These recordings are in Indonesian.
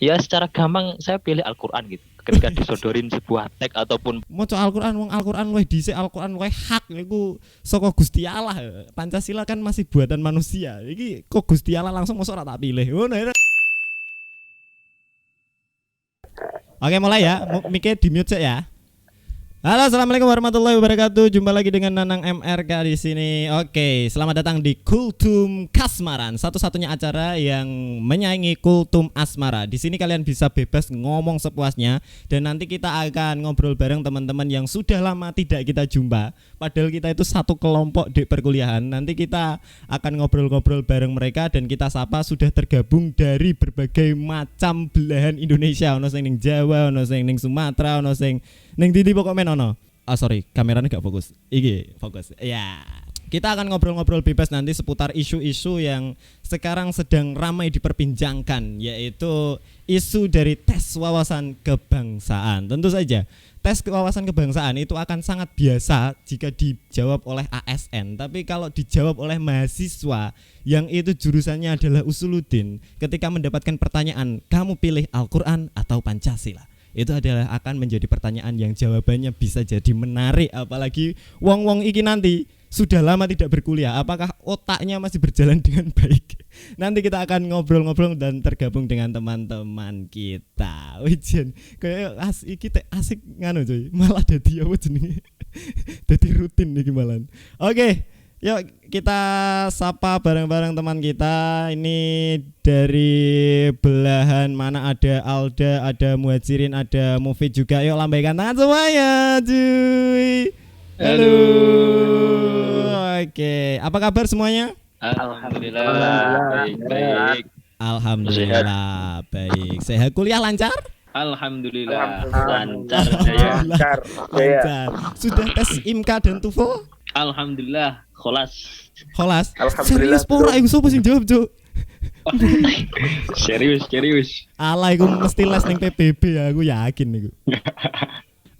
Ya secara gampang saya pilih Al-Qur'an gitu. Ketika disodorin sebuah teks ataupun Maca Al-Qur'an, wong Al-Qur'an luwih dhisik, Al-Qur'an luwih hak niku saka Gusti Allah. Pancasila kan masih buatan manusia. Iki kok Gusti Allah langsung mosok ora tak pilih. Ngono ya. Oke, mulai ya. Mike di mute sik ya. Halo, assalamualaikum warahmatullahi wabarakatuh. Jumpa lagi dengan Nanang MRK di sini. Oke, selamat datang di Kultum Kasmaran, satu-satunya acara yang menyaingi Kultum Asmara. Di sini kalian bisa bebas ngomong sepuasnya dan nanti kita akan ngobrol bareng teman-teman yang sudah lama tidak kita jumpa. Padahal kita itu satu kelompok di perkuliahan. Nanti kita akan ngobrol-ngobrol bareng mereka dan kita sapa sudah tergabung dari berbagai macam belahan Indonesia. Ono sing ning Jawa, ono sing ning Sumatera, ono sing ning ndi pokok men ono. Sorry, kameranya gak fokus. Iki fokus. Ya. Kita akan ngobrol-ngobrol bebas nanti seputar isu-isu yang sekarang sedang ramai diperbincangkan, yaitu isu dari tes wawasan kebangsaan. Tentu saja, tes wawasan kebangsaan itu akan sangat biasa jika dijawab oleh ASN. Tapi kalau dijawab oleh mahasiswa yang itu jurusannya adalah Usuluddin, ketika mendapatkan pertanyaan, kamu pilih Al-Quran atau Pancasila? Itu adalah akan menjadi pertanyaan yang jawabannya bisa jadi menarik, apalagi wong-wong iki nanti sudah lama tidak berkuliah, apakah otaknya masih berjalan dengan baik? Nanti kita akan ngobrol-ngobrol dan tergabung dengan teman-teman kita. Wijen, kayak kita asik nganu coy, malah dadi apa jenenge? Dadi rutin nih malah. Oke, yuk kita sapa bareng-bareng teman kita. Ini dari belahan mana, ada Alda, ada Muhajirin, ada Mufid juga. Yuk lambaikan tangan semuanya, cuy. Halo. Oke, apa kabar semuanya? Alhamdulillah baik. Alhamdulillah baik. Sehat, kuliah lancar? Alhamdulillah Lancar. Lancar. Sudah tes IMKA dan TOEFL? Alhamdulillah kholas. Alhamdulillah. Serius pura iku sapa sing jawab, Cuk? Serius. Alah, iku mesti les ning PBB, aku yakin niku.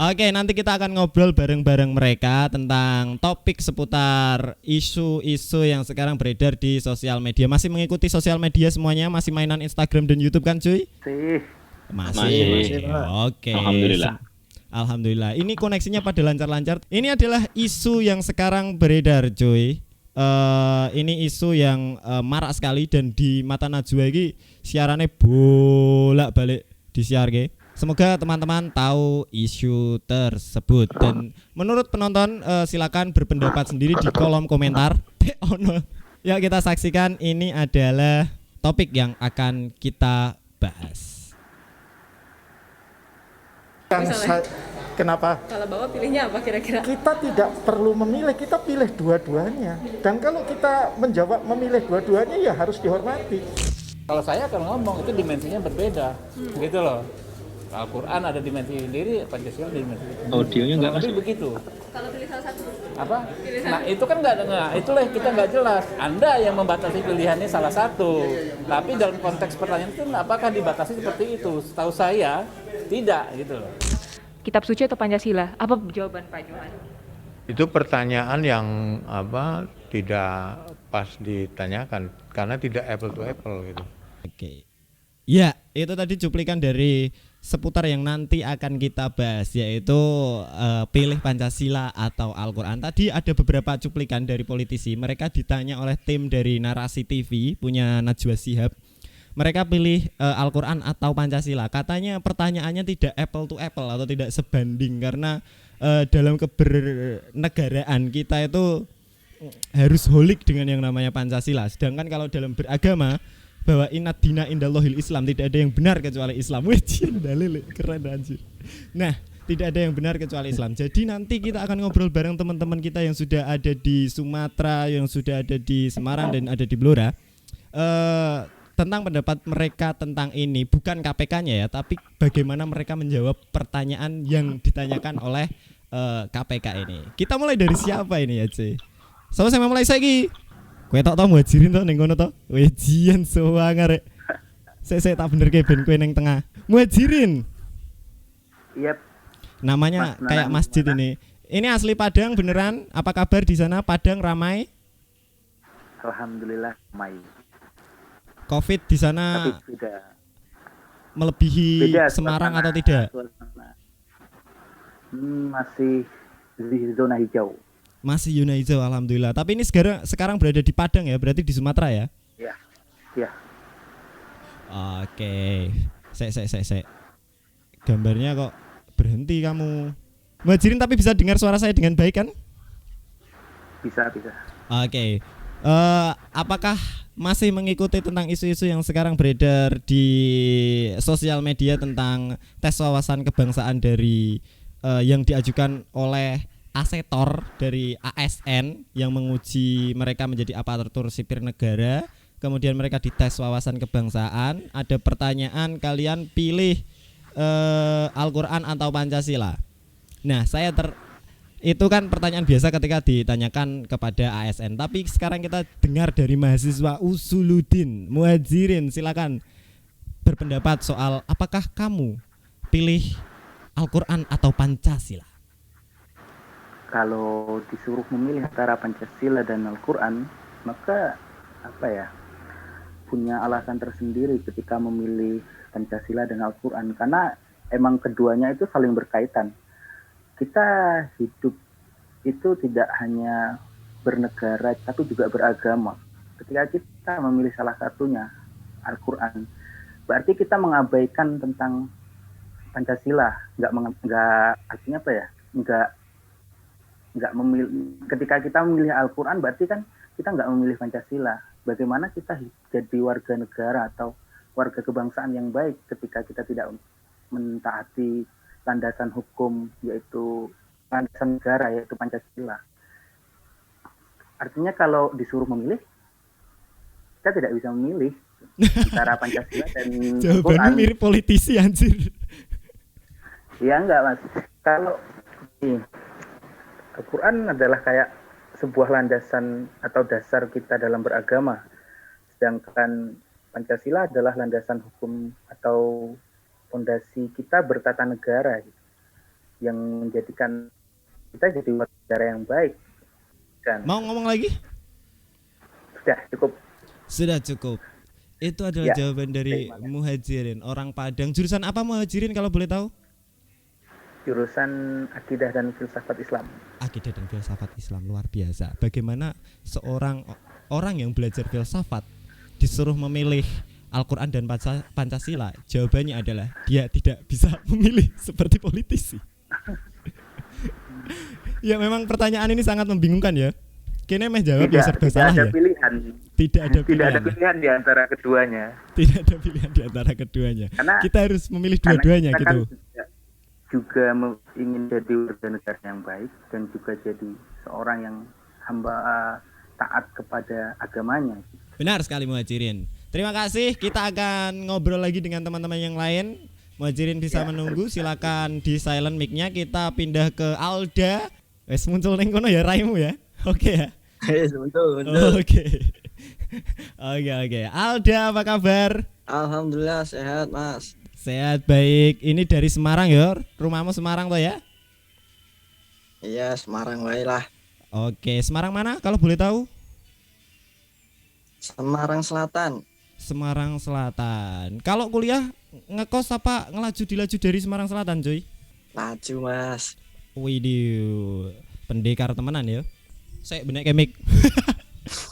Oke, nanti kita akan ngobrol bareng-bareng mereka tentang topik seputar isu-isu yang sekarang beredar di sosial media. Masih mengikuti sosial media semuanya? Masih mainan Instagram dan YouTube kan, cuy? Masih. Oke. Alhamdulillah. Ini koneksinya pada lancar-lancar. Ini adalah isu yang sekarang beredar, cuy. Ini isu yang marak sekali dan di Mata Najwa ini siarannya bolak-balik disiarke. Semoga teman-teman tahu isu tersebut dan menurut penonton silakan berpendapat sendiri di kolom komentar. Ya, kita saksikan, ini adalah topik yang akan kita bahas. Kenapa? Kalau Bapak pilihnya apa kira-kira? Kita tidak perlu memilih, kita pilih dua-duanya. Dan kalau kita menjawab memilih dua-duanya ya harus dihormati. Kalau saya akan ngomong itu dimensinya berbeda, gitu loh. Al-Quran ada dimensi sendiri, Pancasila ada dimensi sendiri. Audionya nggak masuk. Begitu. Kalau pilih salah satu. Apa? Nah itu kan nggak, itulah kita nggak jelas. Anda yang membatasi pilihannya salah satu. Tapi dalam konteks pertanyaan itu apakah dibatasi seperti itu? Setahu saya tidak, gitu loh. Kitab suci atau Pancasila? Apa jawaban Pak Johan? Itu pertanyaan yang tidak pas ditanyakan karena tidak apple to apple gitu. Oke. Ya, itu tadi cuplikan dari seputar yang nanti akan kita bahas, yaitu pilih Pancasila atau Al-Quran. Tadi ada beberapa cuplikan dari politisi. Mereka ditanya oleh tim dari Narasi TV punya Najwa Shihab, mereka pilih Al-Quran atau Pancasila. Katanya pertanyaannya tidak apple to apple atau tidak sebanding karena dalam kebernegaraan kita itu harus holik dengan yang namanya Pancasila. Sedangkan kalau dalam beragama bahwa inna dina indallahil Islam, tidak ada yang benar kecuali Islam. Wih, dalil keren anjir. Nah, tidak ada yang benar kecuali Islam. Jadi nanti kita akan ngobrol bareng teman-teman kita yang sudah ada di Sumatera, yang sudah ada di Semarang dan ada di Blora, tentang pendapat mereka tentang ini, bukan KPK-nya ya, tapi bagaimana mereka menjawab pertanyaan yang ditanyakan oleh KPK ini. Kita mulai dari siapa ini ya, C? Sama saya mulai saiki. Kowe tok tau Muhajirin tok ning kono tok. Wejian sowangar rek. Saya tak bener ke ben kowe ning tengah. Muhajirin. Yep. Namanya Mas, kayak masjid ini. Ini asli Padang beneran? Apa kabar di sana? Padang ramai? Alhamdulillah ramai. Covid di sana Tapi sudah melebihi Beda Semarang suasana, atau tidak? suasana. Masih di zona hijau. Masih zona hijau, alhamdulillah. Tapi ini sekarang berada di Padang ya, berarti di Sumatera ya? Ya, ya. Oke. Sek. Gambarnya kok berhenti kamu. Muhajirin, tapi bisa dengar suara saya dengan baik kan? Bisa. Oke. Apakah masih mengikuti tentang isu-isu yang sekarang beredar di sosial media tentang tes wawasan kebangsaan dari yang diajukan oleh Asetor dari ASN yang menguji mereka menjadi aparatur sipil negara, kemudian mereka dites wawasan kebangsaan, ada pertanyaan kalian pilih Al-Qur'an atau Pancasila. Nah, itu kan pertanyaan biasa ketika ditanyakan kepada ASN. Tapi sekarang kita dengar dari mahasiswa Usuluddin. Muhajirin, silakan berpendapat soal apakah kamu pilih Al-Qur'an atau Pancasila? Kalau disuruh memilih antara Pancasila dan Al-Quran, maka punya alasan tersendiri ketika memilih Pancasila dan Al-Quran, karena emang keduanya itu saling berkaitan. Kita hidup itu tidak hanya bernegara tapi juga beragama. Ketika kita memilih salah satunya, Al-Quran, berarti kita mengabaikan tentang Pancasila. Ketika kita memilih Al-Quran, berarti kan kita nggak memilih Pancasila. Bagaimana kita jadi warga negara atau warga kebangsaan yang baik ketika kita tidak mentaati landasan hukum, yaitu landasan negara, yaitu Pancasila. Artinya kalau disuruh memilih, kita tidak bisa memilih antara Pancasila dan Jawabannya Al-Quran. mirip politisi anjir. Ya enggak, Mas. Kalau Al-Quran adalah kayak sebuah landasan atau dasar kita dalam beragama, sedangkan Pancasila adalah landasan hukum atau fondasi kita bertata negara, yang menjadikan kita jadi warga negara yang baik. Kan? Mau ngomong lagi? Sudah cukup. Sudah cukup. Itu adalah Ya, jawaban dari terima kasih. Muhajirin, orang Padang. Jurusan apa Muhajirin kalau boleh tahu? Jurusan Akidah dan Filsafat Islam. Akidah dan filsafat Islam, luar biasa. Bagaimana seorang orang yang belajar filsafat disuruh memilih Al-Quran dan Pancasila? Jawabannya adalah dia tidak bisa memilih seperti politisi. Ya, memang pertanyaan ini sangat membingungkan ya. Kayaknya meh jawab ya serba salah ya. Pilihan. Tidak ada Tidak ada pilihan. pilihan di antara keduanya. Tidak ada pilihan di antara keduanya. Karena- Kita harus memilih dua-duanya kita gitu. kan juga ingin jadi warga negara yang baik dan juga jadi seorang yang hamba taat kepada agamanya. Benar sekali Muhajirin. Terima kasih. Kita akan ngobrol lagi dengan teman-teman yang lain. Muhajirin bisa menunggu. Silakan di silent mic-nya. Kita pindah ke Alda. Wes muncul ning kono ya raimu ya. Oke ya. Betul. Oke. Alda, apa kabar? Alhamdulillah sehat, Mas. Sehat baik. Ini dari Semarang ya. Rumahmu Semarang toh ya? Iya, Semarang wae lah. Oke, Semarang mana kalau boleh tahu? Semarang Selatan. Semarang Selatan. Kalau kuliah ngekos apa dilaju dari Semarang Selatan, cuy? Laju, Mas. Widih, pendekar temenan ya. Saya benek kemik.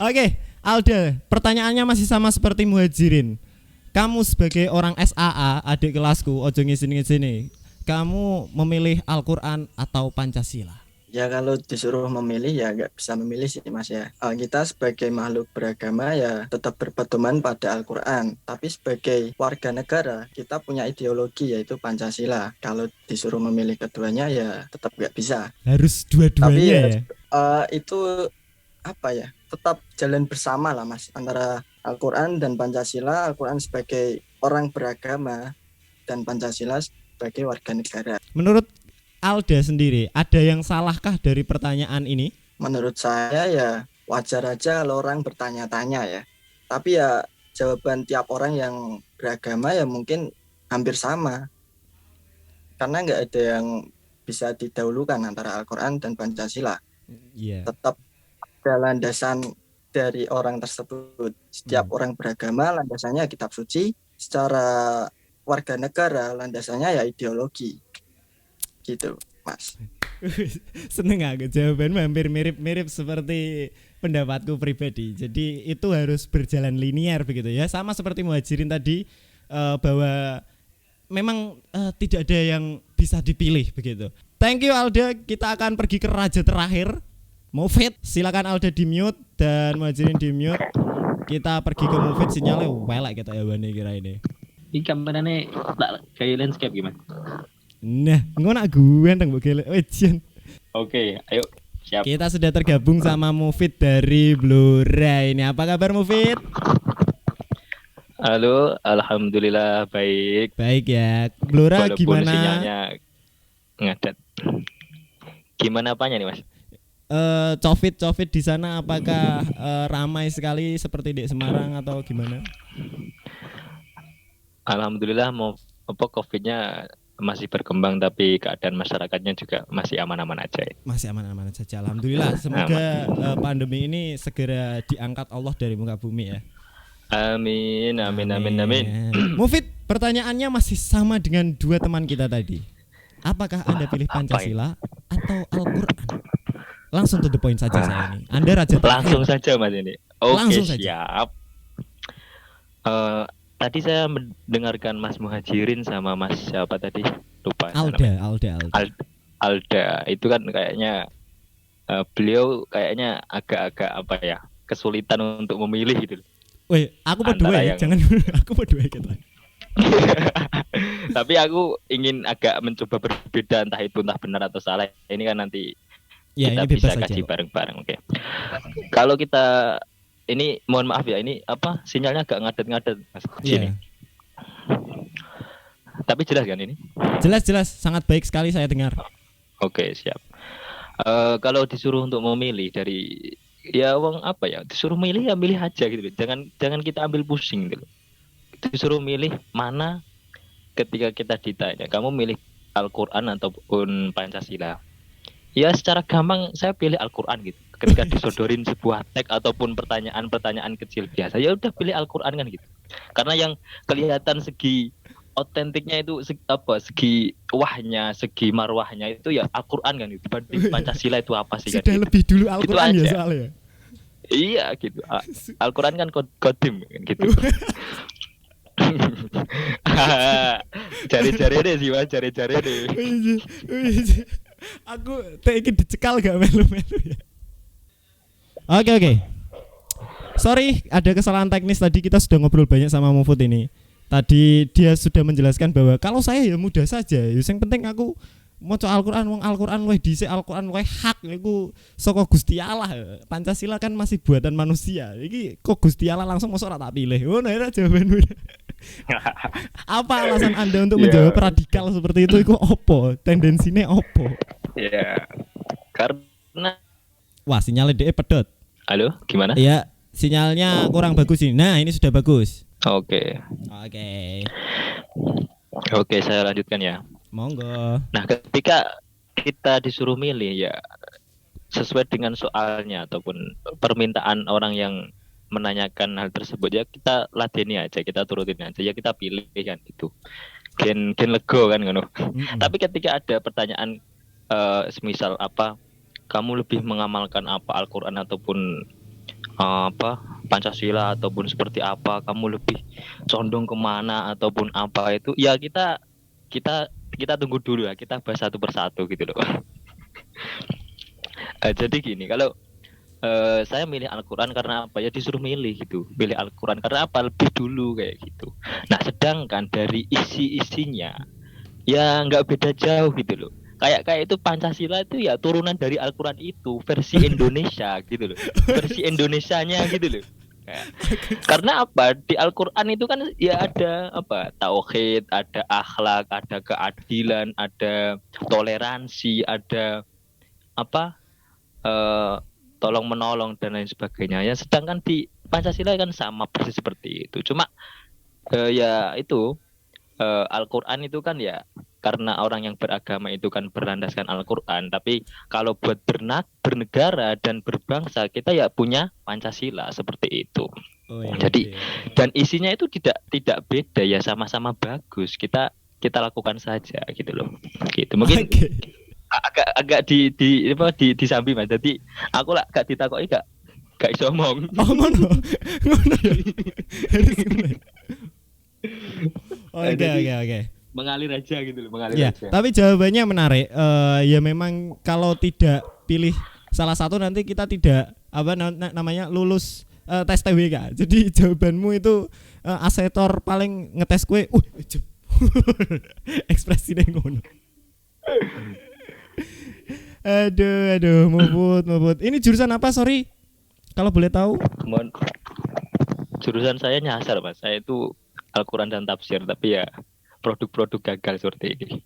Oke, Alda, pertanyaannya masih sama seperti Muhajirin. Kamu sebagai orang SAA, adik kelasku, ojo ngisini-ngisini. Kamu memilih Al-Quran atau Pancasila? Ya kalau disuruh memilih ya nggak bisa memilih sih, Mas ya. Kita sebagai makhluk beragama ya tetap berpedoman pada Al-Quran. Tapi sebagai warga negara kita punya ideologi yaitu Pancasila. Kalau disuruh memilih keduanya ya tetap nggak bisa. Harus Tapi dua-duanya ya? itu apa ya? Tetap jalan bersama lah, Mas, antara Al-Quran dan Pancasila. Al-Quran sebagai orang beragama dan Pancasila sebagai warga negara. Menurut Alda sendiri, ada yang salahkah dari pertanyaan ini? Menurut saya ya wajar aja kalau orang bertanya-tanya ya. Tapi ya jawaban tiap orang yang beragama ya mungkin hampir sama. Karena nggak ada yang bisa didahulukan antara Al-Quran dan Pancasila. Iya. Tetap ada landasan dari orang tersebut. Setiap orang beragama landasannya kitab suci. Secara warga negara landasannya ya ideologi. Gitu, Mas. Seneng aku jawabanmu hampir mirip-mirip seperti pendapatku pribadi. Jadi itu harus berjalan linear begitu ya. Sama seperti Muhajirin tadi bahwa memang tidak ada yang bisa dipilih begitu. Thank you Alda. Kita akan pergi ke raja terakhir. Mufid, silakan Alda di mute dan Muhajirin di mute. Kita pergi ke Mufid, sinyalnya welek kita ya Bani kira ini. Ini kameranya tak kayak landscape gimana? Nah, ngono gue nang mbok gelek. Oke, ayo siap. Kita sudah tergabung sama Mufid dari Blora ini. Apa kabar Mufid? Halo, alhamdulillah baik. Baik ya. Blora Walaupun gimana? sinyalnya ngadat. Gimana apanya nih Mas? Covid di sana apakah ramai sekali seperti di Semarang atau gimana? Alhamdulillah mau Covid-nya masih berkembang tapi keadaan masyarakatnya juga masih aman-aman aja. Masih aman-aman saja. Alhamdulillah. Semoga pandemi ini segera diangkat Allah dari muka bumi ya. Amin, amin, amin, amin. Mufid, pertanyaannya masih sama dengan dua teman kita tadi. Apakah Anda pilih Pancasila atau Al-Quran? Langsung to the point saja saya ini. Anda raja terakhir. Langsung saja Mas ini. Oke, Langsung saja. siap. Tadi saya mendengarkan Mas Muhajirin sama Mas siapa tadi? Lupa. Alda. Itu kan kayaknya beliau kayaknya agak-agak apa ya? Kesulitan untuk memilih gitu. Woi, aku berdua ya, jangan aku berdua gitu. Tapi aku ingin agak mencoba berbeda, entah benar atau salah. Ini kan nanti ya, kita ini bisa saja, kasih bareng-bareng. Oke. Kalau kita ini mohon maaf ya, ini apa sinyalnya agak ngadet-ngadet Mas. Sini. Tapi jelas kan ini? Jelas, sangat baik sekali saya dengar. Oke, siap. Kalau disuruh untuk memilih dari ya wong apa ya, disuruh milih ya milih aja gitu. Jangan kita ambil pusing gitu. Disuruh milih mana ketika kita ditanya, kamu milih Al-Qur'an ataupun Pancasila? Ya secara gampang saya pilih Al-Qur'an gitu. Ketika disodorin sebuah teks ataupun pertanyaan kecil biasa, ya udah pilih Al-Qur'an kan gitu. Karena yang kelihatan segi otentiknya itu segi wahnya, segi marwahnya itu ya Al-Qur'an kan gitu. Dibanding Pancasila itu apa sih kan? Sudah gitu. lebih dulu Al-Qur'an ya soalnya. Iya gitu. Al-Qur'an kan kodim gitu. Cari-cari deh sih Mas, cari-cari deh. Aku ingin dicekal gak melu-melu ya. Oke. Sorry, ada kesalahan teknis tadi, kita sudah ngobrol banyak sama Mufud ini. Tadi dia sudah menjelaskan bahwa kalau saya ya mudah saja. Yang penting aku maca Al-Qur'an, wong Al-Qur'an luwih dhisik, Al-Qur'an luwih hak iku saka Gusti Allah. Pancasila kan masih buatan manusia. Iki kok Gusti Allah langsung mosok ora tak pilih. Ngono ya jawabanmu. Apa alasan Anda untuk menjawab radikal seperti itu? Iku opo? Tendensinya opo? Ya. Karena wah, sinyalnya DE pedot. halo, gimana? Iya, sinyalnya kurang bagus ini. Nah, ini sudah bagus. Oke, saya lanjutkan ya. Monggo. Nah, ketika kita disuruh milih ya sesuai dengan soalnya ataupun permintaan orang yang menanyakan hal tersebut, ya kita ladeni aja, kita turutin aja, ya kita pilih kan itu. Gen lego kan ngono. Tapi ketika ada pertanyaan semisal apa, kamu lebih mengamalkan apa, Al-Qur'an ataupun Pancasila ataupun seperti apa, kamu lebih condong kemana ataupun apa itu, ya kita tunggu dulu ya, kita bahas satu persatu gitu loh. Jadi gini, kalau saya milih Al-Qur'an karena apa, ya disuruh milih gitu, milih Al-Qur'an karena apa, lebih dulu kayak gitu. Nah sedangkan dari isi-isinya ya nggak beda jauh gitu loh. Kayak itu Pancasila itu ya turunan dari Al-Qur'an itu, versi Indonesia gitu loh. Versi Indonesianya gitu loh. Karena apa? Di Al-Qur'an itu kan ya ada apa? Tauhid, ada akhlak, ada keadilan, ada toleransi, ada apa? Tolong menolong dan lain sebagainya. Ya sedangkan di Pancasila kan sama persis seperti itu. Cuma ya itu Al-Qur'an itu kan ya karena orang yang beragama itu kan berlandaskan Al-Qur'an, tapi kalau buat bernegara dan berbangsa kita ya punya Pancasila seperti itu. Oh, iya, Jadi iya. dan isinya itu tidak beda ya, sama-sama bagus. Kita lakukan saja gitu loh. Gitu. Mungkin Oke. agak disambi Mas. Jadi aku lah gak ditakoki gak iso omong. Oh ngono. Ngono ya. Harus ngono ya. Oke. Mengalir aja gitu loh, mengalir Ya, aja. tapi jawabannya menarik. Ya memang kalau tidak pilih salah satu nanti kita tidak namanya lulus tes TWK. Jadi jawabanmu itu asetor paling ngetes kue. Ekspresinya ngono. Aduh, mubut. Ini jurusan apa? Sorry. Kalau boleh tahu. Mohon, jurusan saya nyasar Mas. Saya itu Al-Qur'an dan tafsir, tapi ya produk-produk gagal seperti ini.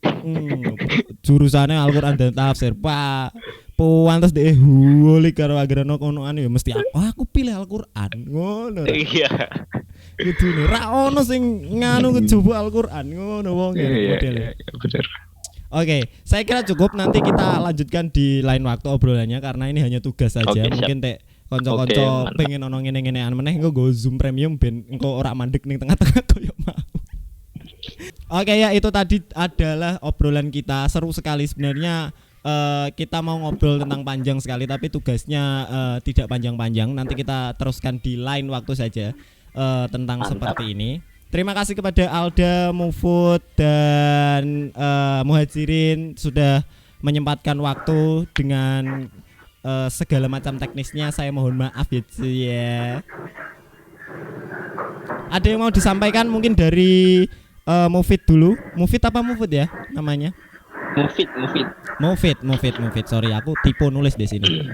Jurusannya Al-Qur'an dan tafsir. Pak, pantes deh hulik karo agarano konoan ya mesti aku pilih Al-Qur'an. Ngono. Iya. Kudune ra ono sing nganu kejobo Al-Qur'an ngono wong modele. Iya, benar. Oke, saya kira cukup, nanti kita lanjutkan di lain waktu obrolannya karena ini hanya tugas saja. Oke, siap. Mungkin kanca-kanca Oke, mantap. pengen ono ngene-ngenean meneh engko go Zoom premium ben engko ora mandek ning tengah-tengah koyo mau. Oke ya, itu tadi adalah obrolan kita, seru sekali sebenarnya. Kita mau ngobrol tentang panjang sekali tapi tugasnya tidak panjang-panjang. Nanti kita teruskan di lain waktu saja tentang Mantap. seperti ini. Terima kasih kepada Alda, Mufud dan Muhajirin sudah menyempatkan waktu dengan segala macam teknisnya. Saya mohon maaf ya. Ada yang mau disampaikan mungkin dari Mufid dulu. Mufid apa Mufud ya namanya? Mufid. Sorry, aku tipe nulis di sini.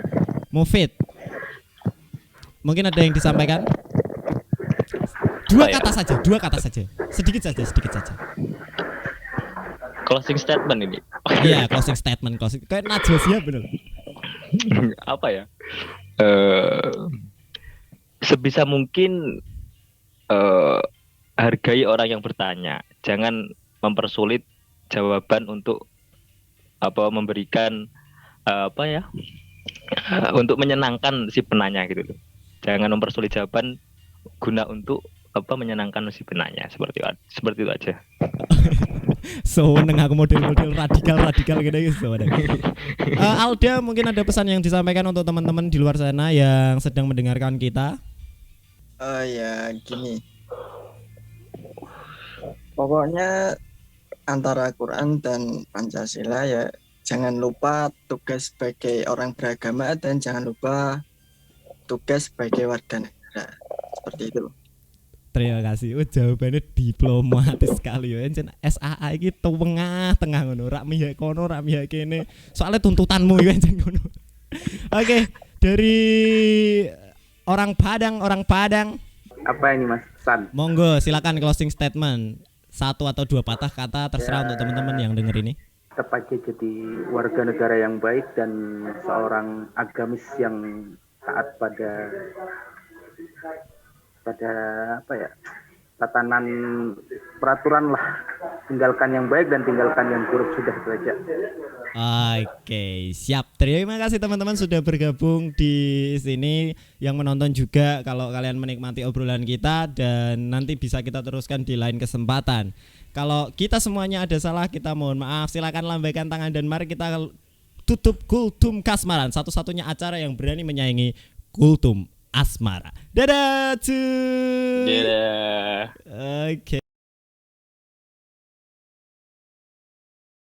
Mufid. Mungkin ada yang disampaikan? Dua kata saja. Sedikit saja. Closing statement ini. Iya, closing statement. Kayak Najwa Shihab bener. Apa ya? Sebisa mungkin hargai orang yang bertanya. Jangan mempersulit jawaban untuk memberikan untuk menyenangkan si penanya gitu loh. Jangan mempersulit jawaban guna untuk menyenangkan si penanya, seperti itu aja. So neng aku model-model radikal gitu. Alda, mungkin ada pesan yang disampaikan untuk teman-teman di luar sana yang sedang mendengarkan kita. Ya gini, pokoknya antara Quran dan Pancasila ya jangan lupa tugas sebagai orang beragama dan jangan lupa tugas sebagai warga negara, seperti itu. Terima kasih. Jawabannya diplomatis sekali ya. Encen SAA iki tengah ngono, rak mihak kono, rak mihak kene. Soalnya tuntutanmu ya encen ngono. Oke, dari orang Padang. Apa ini Mas pesan? Monggo silakan closing statement. 1 atau 2 patah kata terserah untuk teman-teman yang denger ini. Tetap aja jadi warga negara yang baik dan seorang agamis yang taat pada tatanan peraturan lah. Tinggalkan yang baik dan tinggalkan yang buruk, sudah itu aja. Oke, siap. Terima kasih teman-teman sudah bergabung di sini, yang menonton juga. Kalau kalian menikmati obrolan kita, dan nanti bisa kita teruskan di lain kesempatan. Kalau kita semuanya ada salah, kita mohon maaf. Silakan lambaikan tangan dan mari kita tutup Kultum Kasmaran, satu-satunya acara yang berani menyaingi Kultum Asmara. Dadah. Dadah. Oke.